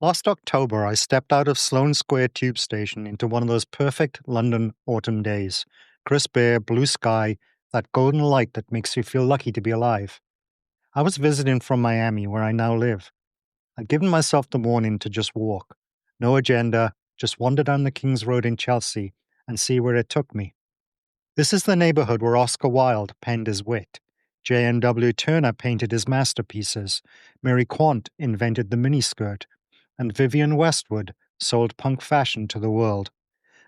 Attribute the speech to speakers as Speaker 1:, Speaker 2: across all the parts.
Speaker 1: Last October, I stepped out of Sloane Square tube station into one of those perfect London autumn days. Crisp air, blue sky, that golden light that makes you feel lucky to be alive. I was visiting from Miami, where I now live. I'd given myself the morning to just walk. No agenda, just wander down the King's Road in Chelsea and see where it took me. This is the neighborhood where Oscar Wilde penned his wit. J.M.W. Turner painted his masterpieces. Mary Quant invented the miniskirt, and Vivienne Westwood sold punk fashion to the world.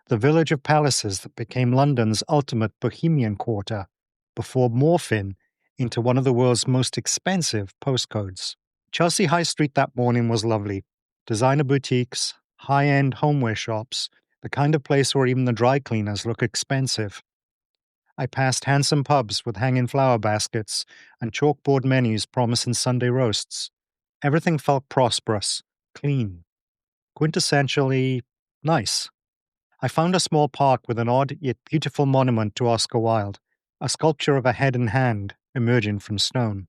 Speaker 1: The village of palaces that became London's ultimate bohemian quarter before morphing into one of the world's most expensive postcodes. Chelsea High Street that morning was lovely. Designer boutiques, high-end homeware shops, the kind of place where even the dry cleaners look expensive. I passed handsome pubs with hanging flower baskets and chalkboard menus promising Sunday roasts. Everything felt prosperous, clean, quintessentially nice. I found a small park with an odd yet beautiful monument to Oscar Wilde, a sculpture of a head and hand emerging from stone.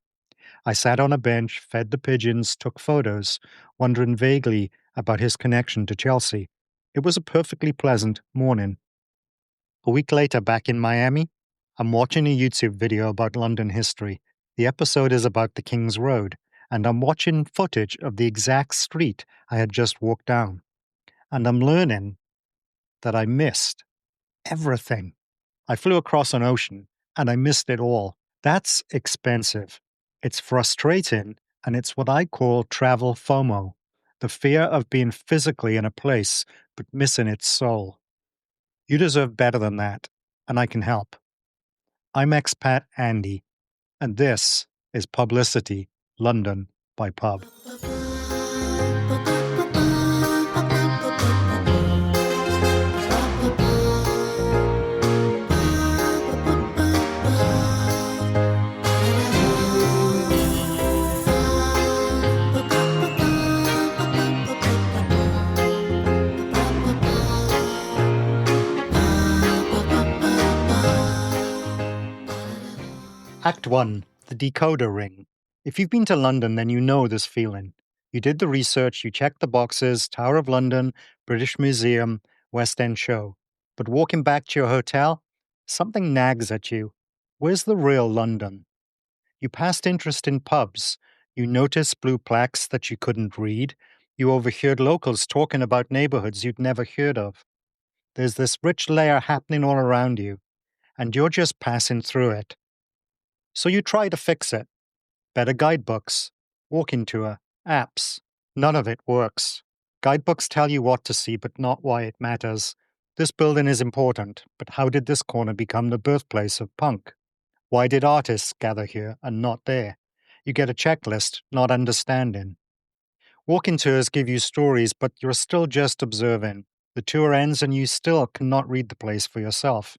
Speaker 1: I sat on a bench, fed the pigeons, took photos, wondering vaguely about his connection to Chelsea. It was a perfectly pleasant morning. A week later, back in Miami, I'm watching a YouTube video about London history. The episode is about the King's Road, and I'm watching footage of the exact street I had just walked down. And I'm learning that I missed everything. I flew across an ocean, and I missed it all. That's expensive. It's frustrating, and it's what I call travel FOMO, the fear of being physically in a place but missing its soul. You deserve better than that, and I can help. I'm Expat Andy, and this is Publicity, London by Pub. Act 1, The Decoder Ring. If you've been to London, then you know this feeling. You did the research, you checked the boxes, Tower of London, British Museum, West End show. But walking back to your hotel, something nags at you. Where's the real London? You passed interest in pubs. You noticed blue plaques that you couldn't read. You overheard locals talking about neighborhoods you'd never heard of. There's this rich layer happening all around you, and you're just passing through it. So you try to fix it. Better guidebooks, walking tour, apps. None of it works. Guidebooks tell you what to see, but not why it matters. This building is important, but how did this corner become the birthplace of punk? Why did artists gather here and not there? You get a checklist, not understanding. Walking tours give you stories, but you're still just observing. The tour ends and you still cannot read the place for yourself.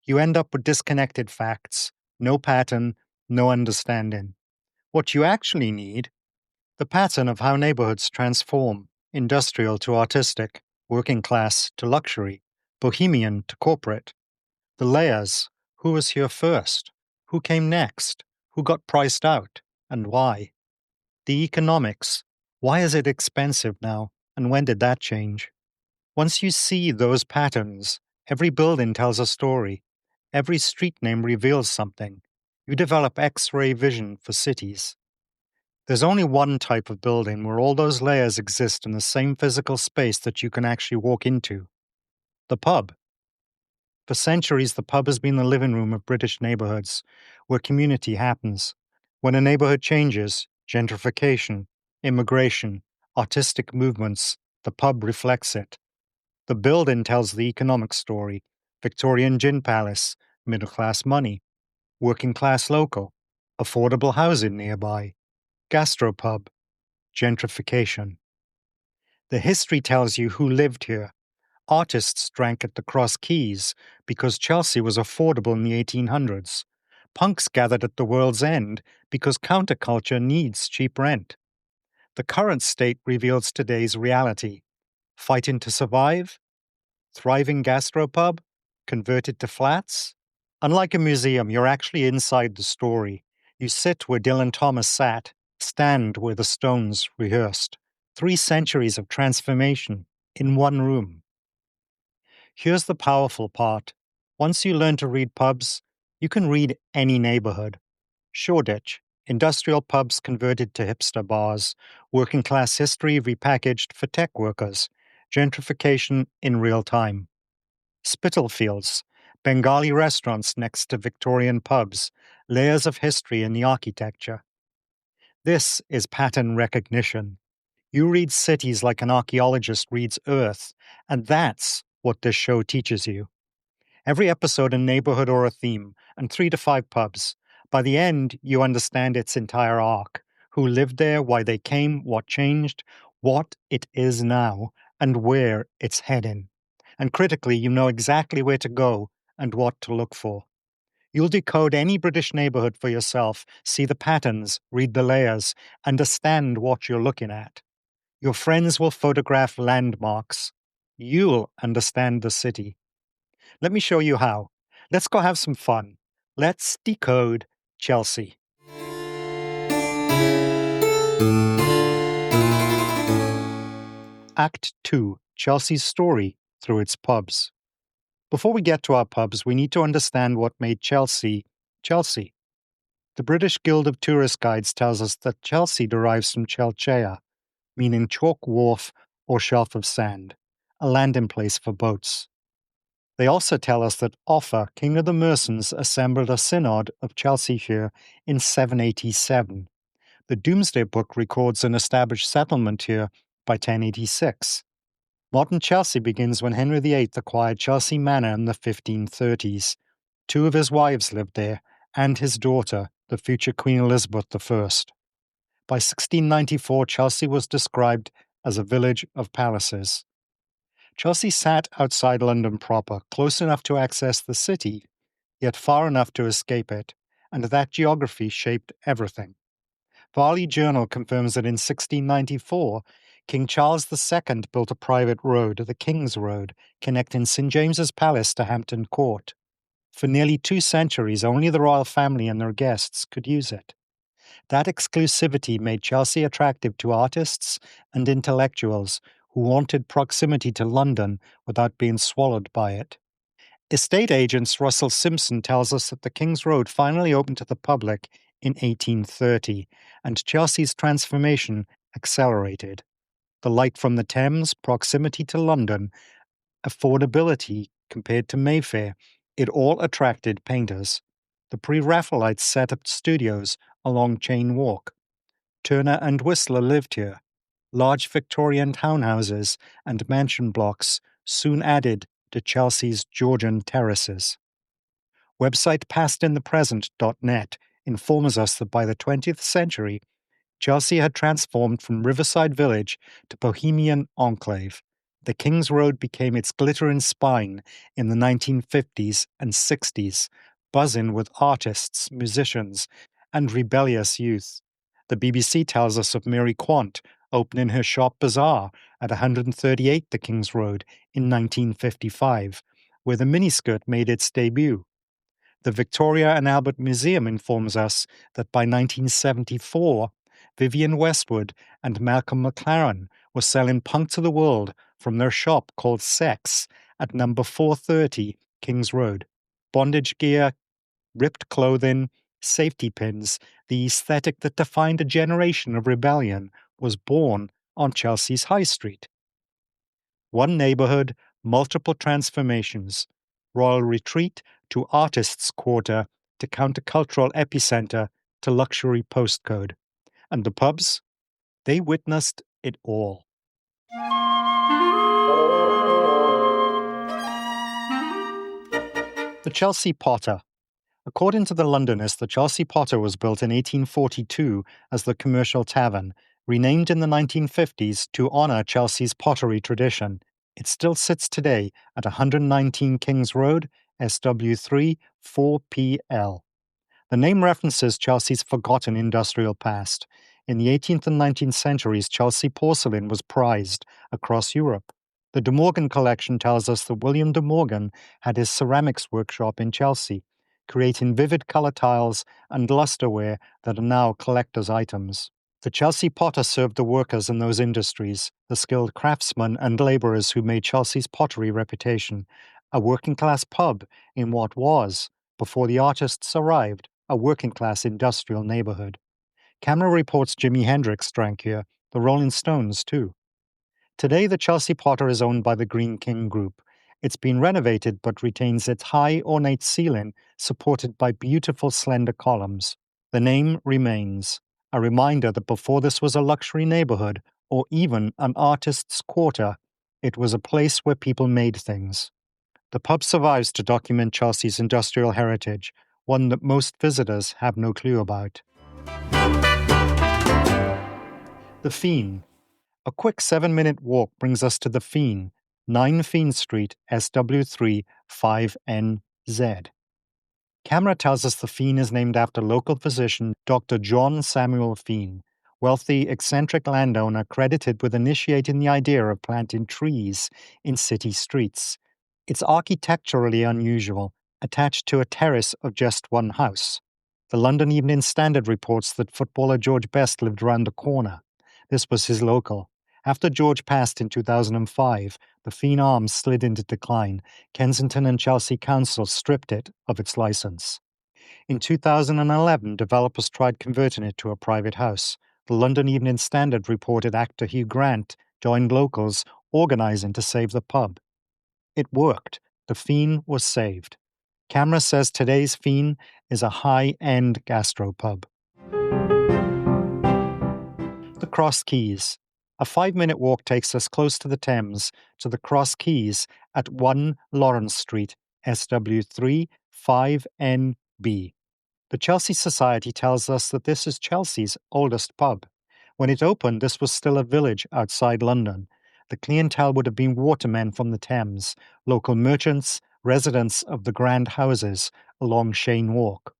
Speaker 1: You end up with disconnected facts. No pattern, no understanding. What you actually need, the pattern of how neighborhoods transform, industrial to artistic, working class to luxury, bohemian to corporate. The layers, who was here first, who came next, who got priced out, and why. The economics, why is it expensive now, and when did that change? Once you see those patterns, every building tells a story. Every street name reveals something. You develop X-ray vision for cities. There's only one type of building where all those layers exist in the same physical space that you can actually walk into. The pub. For centuries, the pub has been the living room of British neighborhoods, where community happens. When a neighborhood changes, gentrification, immigration, artistic movements, the pub reflects it. The building tells the economic story. Victorian gin palace, middle-class money, working-class local, affordable housing nearby, gastropub, gentrification. The history tells you who lived here. Artists drank at the Cross Keys because Chelsea was affordable in the 1800s. Punks gathered at the World's End because counterculture needs cheap rent. The current state reveals today's reality. Fighting to survive? Thriving gastropub? Converted to flats? Unlike a museum, you're actually inside the story. You sit where Dylan Thomas sat, stand where the Stones rehearsed. 3 centuries of transformation in one room. Here's the powerful part. Once you learn to read pubs, you can read any neighborhood. Shoreditch, industrial pubs converted to hipster bars, working class history repackaged for tech workers, gentrification in real time. Spitalfields, Bengali restaurants next to Victorian pubs, layers of history in the architecture. This is pattern recognition. You read cities like an archaeologist reads Earth, and that's what this show teaches you. Every episode a neighborhood or a theme, and 3 to 5 pubs. By the end, you understand its entire arc. Who lived there, why they came, what changed, what it is now, and where it's heading. And critically, you know exactly where to go and what to look for. You'll decode any British neighborhood for yourself, see the patterns, read the layers, understand what you're looking at. Your friends will photograph landmarks. You'll understand the city. Let me show you how. Let's go have some fun. Let's decode Chelsea. Act 2. Chelsea's story through its pubs. Before we get to our pubs, we need to understand what made Chelsea, Chelsea. The British Guild of Tourist Guides tells us that Chelsea derives from Chelchea, meaning chalk wharf or shelf of sand, a landing place for boats. They also tell us that Offa, king of the Mersons, assembled a synod of Chelsea here in 787. The Domesday Book records an established settlement here by 1086. Modern Chelsea begins when Henry VIII acquired Chelsea Manor in the 1530s. 2 of his wives lived there, and his daughter, the future Queen Elizabeth I. By 1694, Chelsea was described as a village of palaces. Chelsea sat outside London proper, close enough to access the city, yet far enough to escape it, and that geography shaped everything. Varley Journal confirms that in 1694, King Charles II built a private road, the King's Road, connecting St. James's Palace to Hampton Court. For nearly 2 centuries, only the royal family and their guests could use it. That exclusivity made Chelsea attractive to artists and intellectuals who wanted proximity to London without being swallowed by it. Estate agent Russell Simpson tells us that the King's Road finally opened to the public in 1830, and Chelsea's transformation accelerated. The light from the Thames, proximity to London, affordability compared to Mayfair, it all attracted painters. The Pre-Raphaelites set up studios along Chain Walk. Turner and Whistler lived here. Large Victorian townhouses and mansion blocks soon added to Chelsea's Georgian terraces. Website pastinthepresent.net informs us that by the 20th century, Chelsea had transformed from riverside village to bohemian enclave. The King's Road became its glittering spine in the 1950s and 60s, buzzing with artists, musicians, and rebellious youth. The BBC tells us of Mary Quant opening her shop bazaar at 138 the King's Road in 1955, where the miniskirt made its debut. The Victoria and Albert Museum informs us that by 1974, Vivienne Westwood and Malcolm McLaren were selling punk to the world from their shop called Sex at number 430 King's Road. Bondage gear, ripped clothing, safety pins, the aesthetic that defined a generation of rebellion was born on Chelsea's High Street. One neighborhood, multiple transformations. Royal retreat to artists' quarter to countercultural epicenter to luxury postcode. And the pubs? They witnessed it all. The Chelsea Potter. According to the Londonist, the Chelsea Potter was built in 1842 as the commercial tavern, renamed in the 1950s to honour Chelsea's pottery tradition. It still sits today at 119 Kings Road, SW3 4PL. The name references Chelsea's forgotten industrial past. In the 18th and 19th centuries, Chelsea porcelain was prized across Europe. The De Morgan collection tells us that William De Morgan had his ceramics workshop in Chelsea, creating vivid colour tiles and lustreware that are now collector's items. The Chelsea potter served the workers in those industries, the skilled craftsmen and labourers who made Chelsea's pottery reputation, a working-class pub in what was, before the artists arrived, a working-class industrial neighbourhood. Camera reports Jimi Hendrix drank here, the Rolling Stones too. Today, the Chelsea Potter is owned by the Green King Group. It's been renovated but retains its high, ornate ceiling, supported by beautiful, slender columns. The name remains, a reminder that before this was a luxury neighborhood or even an artist's quarter, it was a place where people made things. The pub survives to document Chelsea's industrial heritage, one that most visitors have no clue about. The Feen. A quick 7-minute walk brings us to the Feen, 9 Feen Street, SW3 5NZ. Camera tells us the Feen is named after local physician Dr. John Samuel Feen, wealthy, eccentric landowner credited with initiating the idea of planting trees in city streets. It's architecturally unusual, attached to a terrace of just one house. The London Evening Standard reports that footballer George Best lived around the corner. This was his local. After George passed in 2005, the Feen Arms slid into decline. Kensington and Chelsea Council stripped it of its license. In 2011, developers tried converting it to a private house. The London Evening Standard reported actor Hugh Grant joined locals organising to save the pub. It worked. The Feen was saved. Camera says today's Feen is a high-end gastropub. The Cross Keys. A 5-minute walk takes us close to the Thames, to the Cross Keys at 1 Lawrence Street, SW3 5NB. The Chelsea Society tells us that this is Chelsea's oldest pub. When it opened, this was still a village outside London. The clientele would have been watermen from the Thames, local merchants, residents of the grand houses along Cheyne Walk.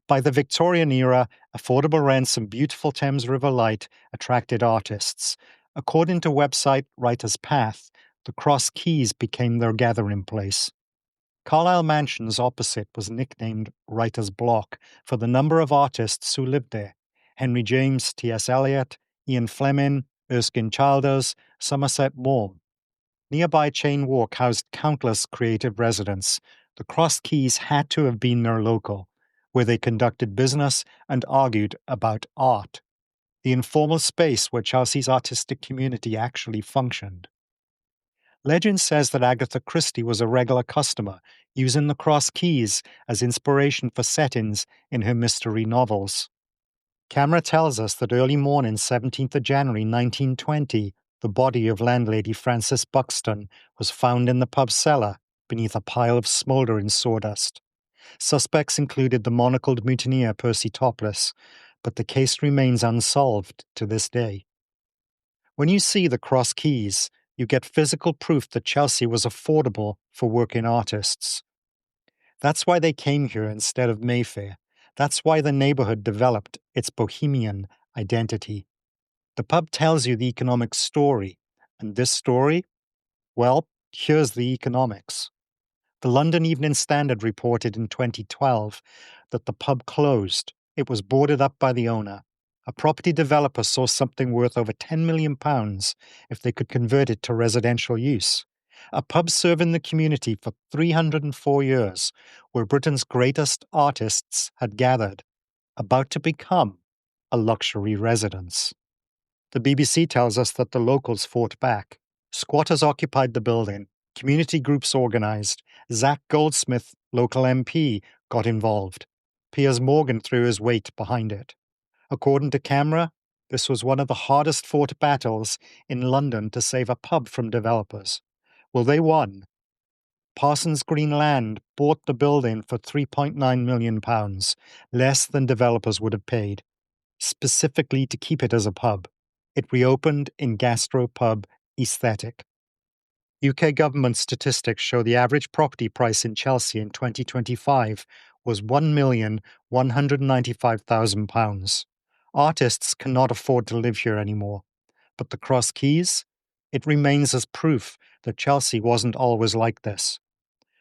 Speaker 1: By the Victorian era, affordable rents and beautiful Thames River light attracted artists. According to website Writer's Path, the Cross Keys became their gathering place. Carlisle Mansions opposite was nicknamed Writer's Block for the number of artists who lived there. Henry James, T.S. Eliot, Ian Fleming, Erskine Childers, Somerset Maugham. Nearby Cheyne Walk housed countless creative residents. The Cross Keys had to have been their local, where they conducted business and argued about art, the informal space where Chelsea's artistic community actually functioned. Legend says that Agatha Christie was a regular customer, using the Cross Keys as inspiration for settings in her mystery novels. Camera tells us that early morning 17th of January 1920, the body of landlady Frances Buxton was found in the pub cellar beneath a pile of smouldering sawdust. Suspects included the monocled mutineer Percy Topless, but the case remains unsolved to this day. When you see the Cross Keys, you get physical proof that Chelsea was affordable for working artists. That's why they came here instead of Mayfair. That's why the neighbourhood developed its bohemian identity. The pub tells you the economic story, and this story, well, here's the economics. The London Evening Standard reported in 2012 that the pub closed. It was boarded up by the owner. A property developer saw something worth over £10 million if they could convert it to residential use. A pub serving the community for 304 years, where Britain's greatest artists had gathered, about to become a luxury residence. The BBC tells us that the locals fought back. Squatters occupied the building. Community groups organised. Zach Goldsmith, local MP, got involved. Piers Morgan threw his weight behind it. According to Camera, this was one of the hardest fought battles in London to save a pub from developers. Well, they won. Parsons Green Land bought the building for £3.9 million, less than developers would have paid, specifically to keep it as a pub. It reopened in gastropub aesthetic. UK government statistics show the average property price in Chelsea in 2025 was £1,195,000. Artists cannot afford to live here anymore. But the Cross Keys? It remains as proof that Chelsea wasn't always like this.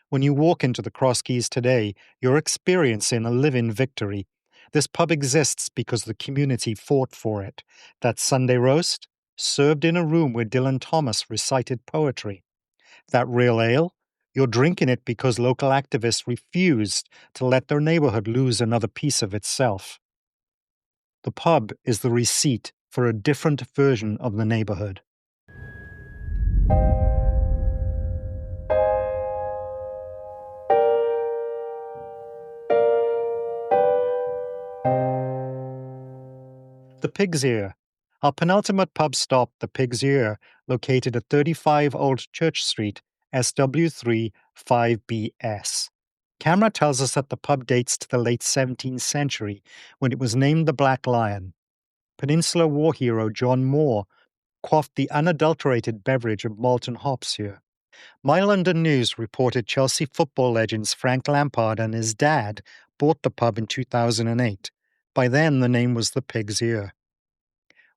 Speaker 1: When you walk into the Cross Keys today, you're experiencing a living victory. This pub exists because the community fought for it. That Sunday roast, served in a room where Dylan Thomas recited poetry. That real ale, you're drinking it because local activists refused to let their neighborhood lose another piece of itself. The pub is the receipt for a different version of the neighborhood. The Pig's Ear. Our penultimate pub stop, the Pig's Ear, located at 35 Old Church Street, SW3 5BS. Camera tells us that the pub dates to the late 17th century, when it was named the Black Lion. Peninsular War hero John Moore quaffed the unadulterated beverage of malt and hops here. My London News reported Chelsea football legends Frank Lampard and his dad bought the pub in 2008. By then, the name was the Pig's Ear.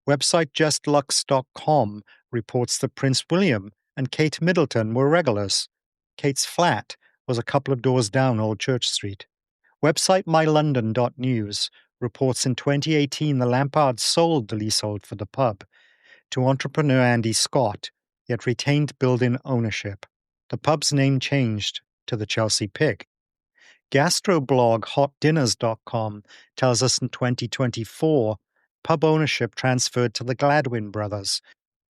Speaker 1: Website justlux.com reports that Prince William and Kate Middleton were regulars. Kate's flat was a couple of doors down Old Church Street. Website mylondon.news reports in 2018 the Lampards sold the leasehold for the pub to entrepreneur Andy Scott, yet retained building ownership. The pub's name changed to the Chelsea Pig. Gastroblog hotdinners.com tells us in 2024 pub ownership transferred to the Gladwin brothers,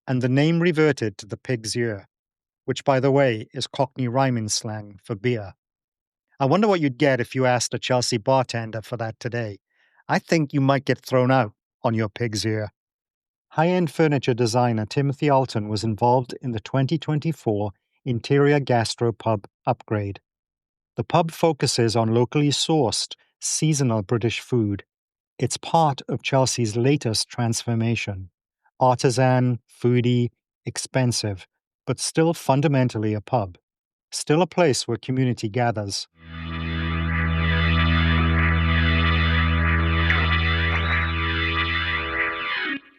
Speaker 1: and the name reverted to the Pig's Ear, which, by the way, is Cockney rhyming slang for beer. I wonder what you'd get if you asked a Chelsea bartender for that today. I think you might get thrown out on your Pig's Ear. High-end furniture designer Timothy Alton was involved in the 2024 interior gastro pub upgrade. The pub focuses on locally sourced, seasonal British food. It's part of Chelsea's latest transformation. Artisan, foodie, expensive, but still fundamentally a pub. Still a place where community gathers.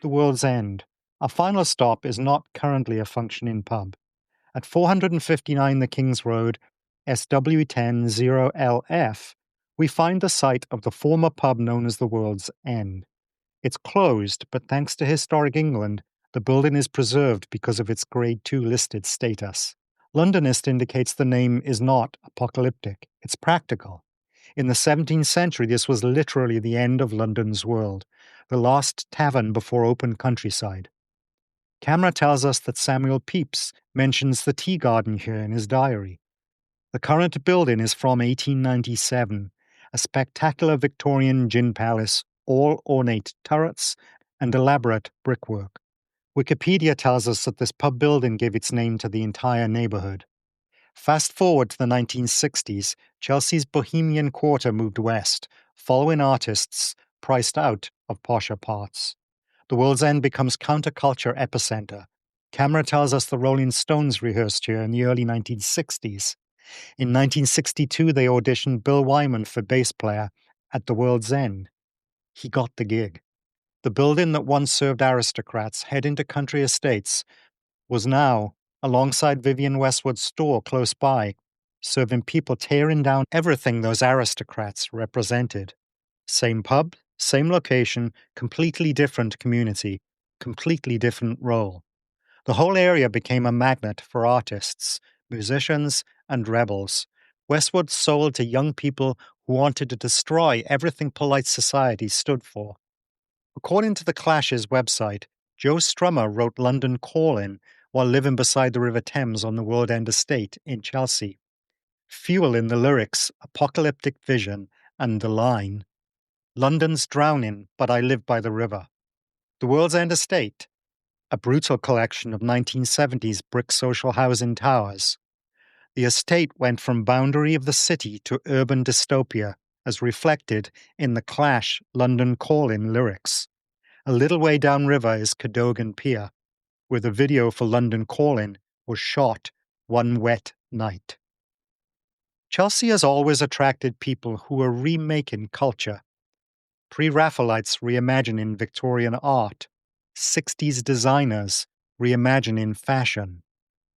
Speaker 1: The World's End. Our final stop is not currently a functioning pub. At 459 the King's Road, SW100LF, we find the site of the former pub known as the World's End. It's closed, but thanks to Historic England, the building is preserved because of its Grade 2 listed status. Londonist indicates the name is not apocalyptic, it's practical. In the 17th century, this was literally the end of London's world, the last tavern before open countryside. Camera tells us that Samuel Pepys mentions the tea garden here in his diary. The current building is from 1897, a spectacular Victorian gin palace, all ornate turrets and elaborate brickwork. Wikipedia tells us that this pub building gave its name to the entire neighborhood. Fast forward to the 1960s, Chelsea's bohemian quarter moved west, following artists priced out of posher parts. The World's End becomes counterculture epicenter. Camera tells us the Rolling Stones rehearsed here in the early 1960s. In 1962, they auditioned Bill Wyman for bass player at the World's End. He got the gig. The building that once served aristocrats heading to country estates was now, alongside Vivienne Westwood's store close by, serving people tearing down everything those aristocrats represented. Same pub, same location, completely different community, completely different role. The whole area became a magnet for artists, musicians, and rebels. Westwood sold to young people who wanted to destroy everything polite society stood for. According to the Clash's website, Joe Strummer wrote London Calling while living beside the River Thames on the World End estate in Chelsea. Fuel in the lyrics, apocalyptic vision, and the line, London's drowning, but I live by the river. The World's End estate, a brutal collection of 1970s brick social housing towers. The estate went from boundary of the city to urban dystopia, as reflected in the Clash London Calling lyrics. A little way downriver is Cadogan Pier, where the video for London Calling was shot one wet night. Chelsea has always attracted people who are remaking culture. Pre-Raphaelites reimagining Victorian art, 60s designers reimagining fashion,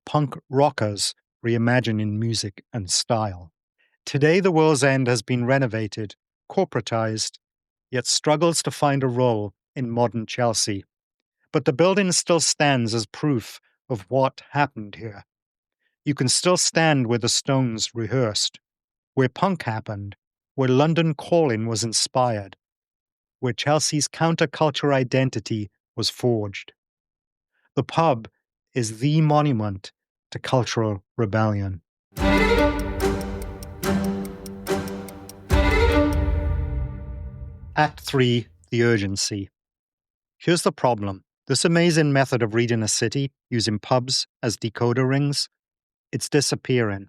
Speaker 1: punk rockers reimagining music and style. Today, the World's End has been renovated, corporatized, yet struggles to find a role in modern Chelsea. But the building still stands as proof of what happened here. You can still stand where the Stones rehearsed, where punk happened, where London Calling was inspired, where Chelsea's counterculture identity was forged. The pub is the monument to cultural rebellion. Act 3, the urgency. Here's the problem. This amazing method of reading a city using pubs as decoder rings, it's disappearing.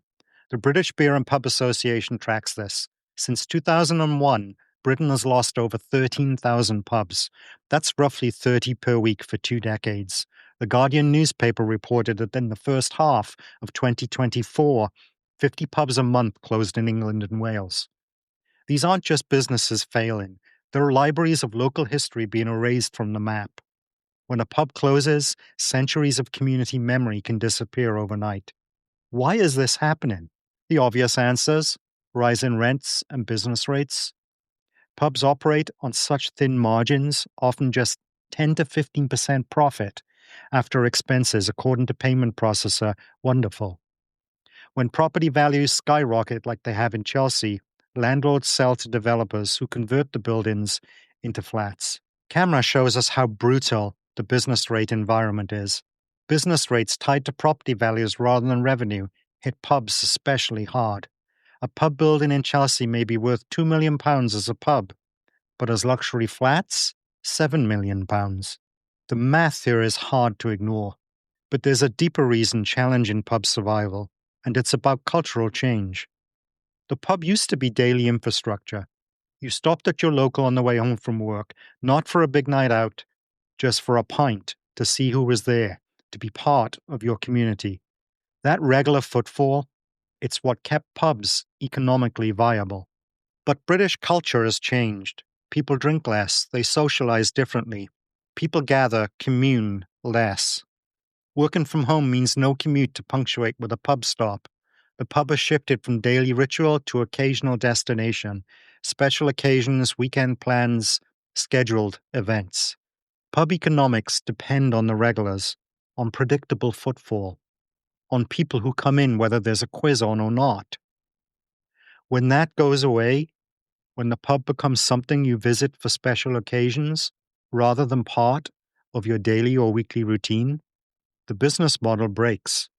Speaker 1: The British Beer and Pub Association tracks this. Since 2001, Britain has lost over 13,000 pubs. That's roughly 30 per week for 2 decades. The Guardian newspaper reported that in the first half of 2024, 50 pubs a month closed in England and Wales. These aren't just businesses failing. There are libraries of local history being erased from the map. When a pub closes, centuries of community memory can disappear overnight. Why is this happening? The obvious answers: rise in rents and business rates. Pubs operate on such thin margins, often just 10 to 15% profit after expenses, according to payment processor Wonderful. When property values skyrocket like they have in Chelsea, landlords sell to developers who convert the buildings into flats. Camera shows us how brutal the business rate environment is. Business rates tied to property values rather than revenue hit pubs especially hard. A pub building in Chelsea may be worth £2 million as a pub, but as luxury flats, £7 million. The math here is hard to ignore, but there's a deeper reason challenging pub survival, and it's about cultural change. The pub used to be daily infrastructure. You stopped at your local on the way home from work, not for a big night out, just for a pint, to see who was there, to be part of your community. That regular footfall, it's what kept pubs economically viable. But British culture has changed. People drink less, they socialize differently. People gather, commune less. Working from home means no commute to punctuate with a pub stop. The pub has shifted from daily ritual to occasional destination, special occasions, weekend plans, scheduled events. Pub economics depend on the regulars, on predictable footfall, on people who come in whether there's a quiz on or not. When that goes away, when the pub becomes something you visit for special occasions, rather than part of your daily or weekly routine, the business model breaks.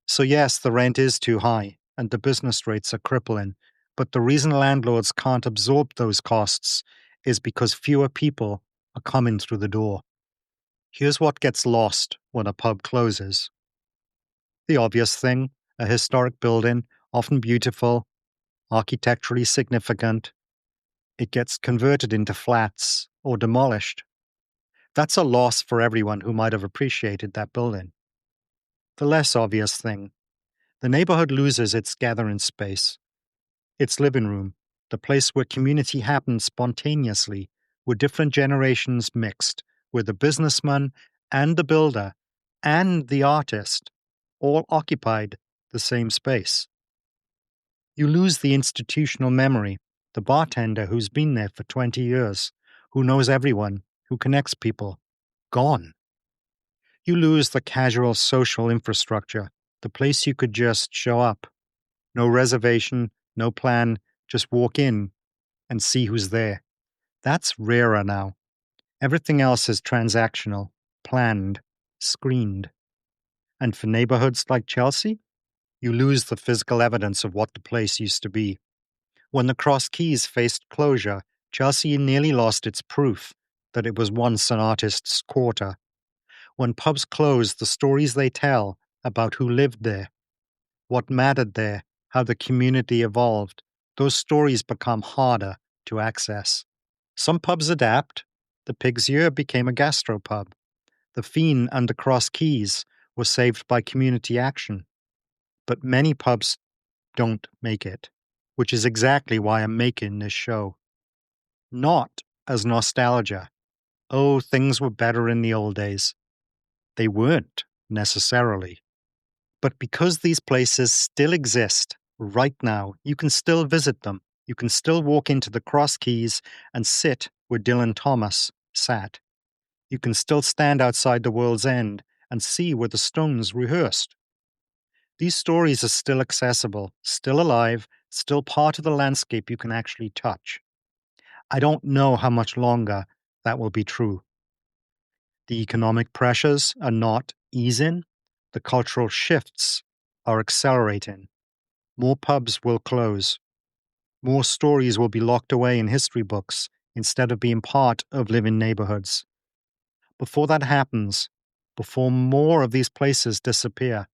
Speaker 1: So yes, the rent is too high, and the business rates are crippling, but the reason landlords can't absorb those costs is because fewer people are coming through the door. Here's what gets lost when a pub closes. The obvious thing: a historic building, often beautiful, architecturally significant. It gets converted into flats or demolished. That's a loss for everyone who might have appreciated that building. The less obvious thing: the neighborhood loses its gathering space, its living room, the place where community happens spontaneously, where different generations mixed, where the businessman and the builder and the artist all occupied the same space. You lose the institutional memory, the bartender who's been there for 20 years, who knows everyone, who connects people. Gone. You lose the casual social infrastructure, the place you could just show up. No reservation, no plan, just walk in and see who's there. That's rarer now. Everything else is transactional, planned, screened. And for neighborhoods like Chelsea, you lose the physical evidence of what the place used to be. When the Cross Keys faced closure, Chelsea nearly lost its proof that it was once an artist's quarter. When pubs close, the stories they tell about who lived there, what mattered there, how the community evolved, those stories become harder to access. Some pubs adapt. The Pig's Ear became a gastropub. The Fiend under Cross Keys was saved by community action. But many pubs don't make it, which is exactly why I'm making this show. Not as nostalgia. Oh, things were better in the old days. They weren't, necessarily. But because these places still exist right now, you can still visit them. You can still walk into the Cross Keys and sit where Dylan Thomas sat. You can still stand outside the world's end and see where the Stones rehearsed. These stories are still accessible, still alive, still part of the landscape you can actually touch. I don't know how much longer that will be true. The economic pressures are not easing. The cultural shifts are accelerating. More pubs will close. More stories will be locked away in history books instead of being part of living neighborhoods. Before that happens, before more of these places disappear,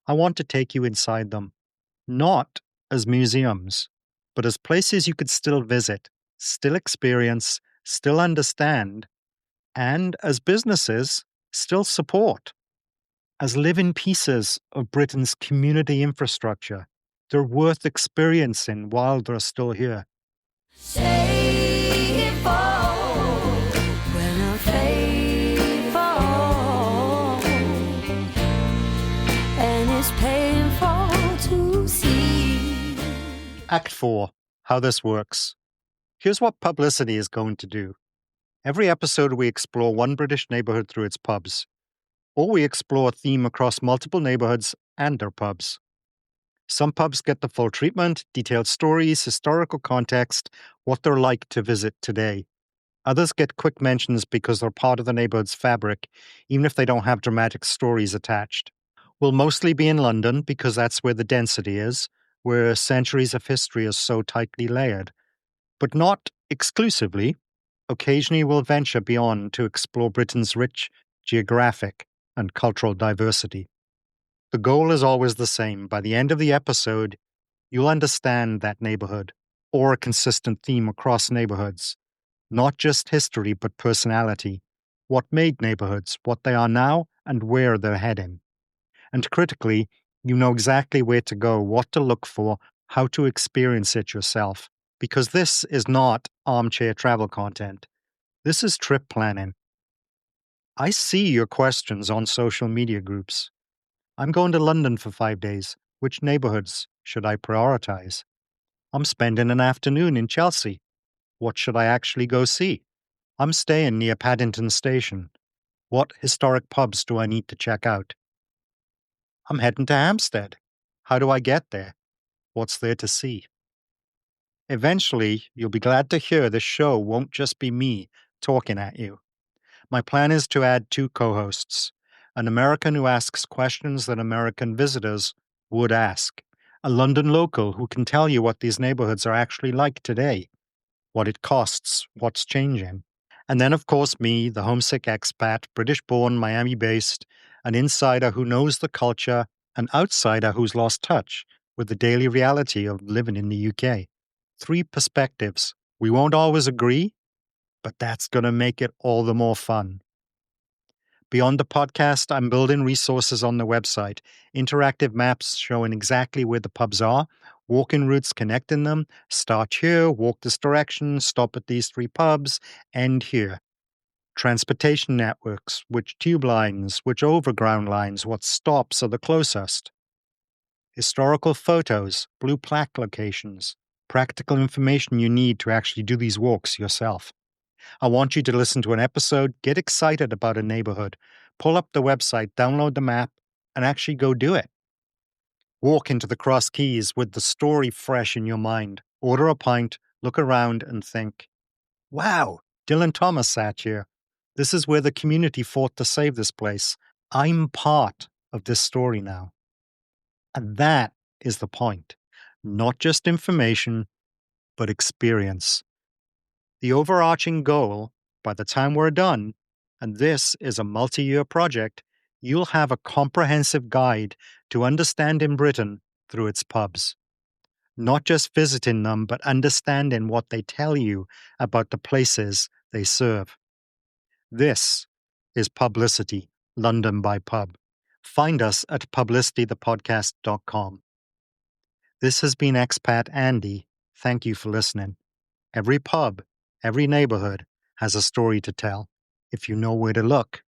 Speaker 1: I want to take you inside them, not as museums, but as places you could still visit, still experience, still understand, and as businesses, still support. As living pieces of Britain's community infrastructure, they're worth experiencing while they're still here.
Speaker 2: Say it falls when a fade falls, and it's painful to see.
Speaker 1: Act 4. How this works. Here's what Publicity is going to do. Every episode, we explore one British neighborhood through its pubs, or we explore a theme across multiple neighborhoods and their pubs. Some pubs get the full treatment, detailed stories, historical context, what they're like to visit today. Others get quick mentions because they're part of the neighborhood's fabric, even if they don't have dramatic stories attached. We'll mostly be in London because that's where the density is, where centuries of history is so tightly layered. But not exclusively. Occasionally we'll venture beyond to explore Britain's rich geographic and cultural diversity. The goal is always the same. By the end of the episode, you'll understand that neighborhood, or a consistent theme across neighborhoods. Not just history, but personality. What made neighborhoods, what they are now, and where they're heading. And critically, you know exactly where to go, what to look for, how to experience it yourself. Because this is not armchair travel content. This is trip planning. I see your questions on social media groups. I'm going to London for 5 days. Which neighborhoods should I prioritize? I'm spending an afternoon in Chelsea. What should I actually go see? I'm staying near Paddington Station. What historic pubs do I need to check out? I'm heading to Hampstead. How do I get there? What's there to see? Eventually, you'll be glad to hear this show won't just be me talking at you. My plan is to add 2 co-hosts, an American who asks questions that American visitors would ask, a London local who can tell you what these neighborhoods are actually like today, what it costs, what's changing. And then, of course, me, the homesick expat, British-born, Miami-based, an insider who knows the culture, an outsider who's lost touch with the daily reality of living in the UK. 3 perspectives. We won't always agree, but that's going to make it all the more fun. Beyond the podcast, I'm building resources on the website, interactive maps showing exactly where the pubs are, walking routes connecting them, start here, walk this direction, stop at these 3 pubs, end here. Transportation networks, which tube lines, which overground lines, what stops are the closest. Historical photos, blue plaque locations, practical information you need to actually do these walks yourself. I want you to listen to an episode, get excited about a neighborhood, pull up the website, download the map, and actually go do it. Walk into the Cross Keys with the story fresh in your mind. Order a pint, look around, and think, wow, Dylan Thomas sat here. This is where the community fought to save this place. I'm part of this story now. And that is the point. Not just information, but experience. The overarching goal, by the time we're done, and this is a multi-year project, you'll have a comprehensive guide to understanding Britain through its pubs. Not just visiting them, but understanding what they tell you about the places they serve. This is Publicity, London by Pub. Find us at publicitythepodcast.com. This has been Expat Andy. Thank you for listening. Every pub, every neighborhood has a story to tell if you know where to look.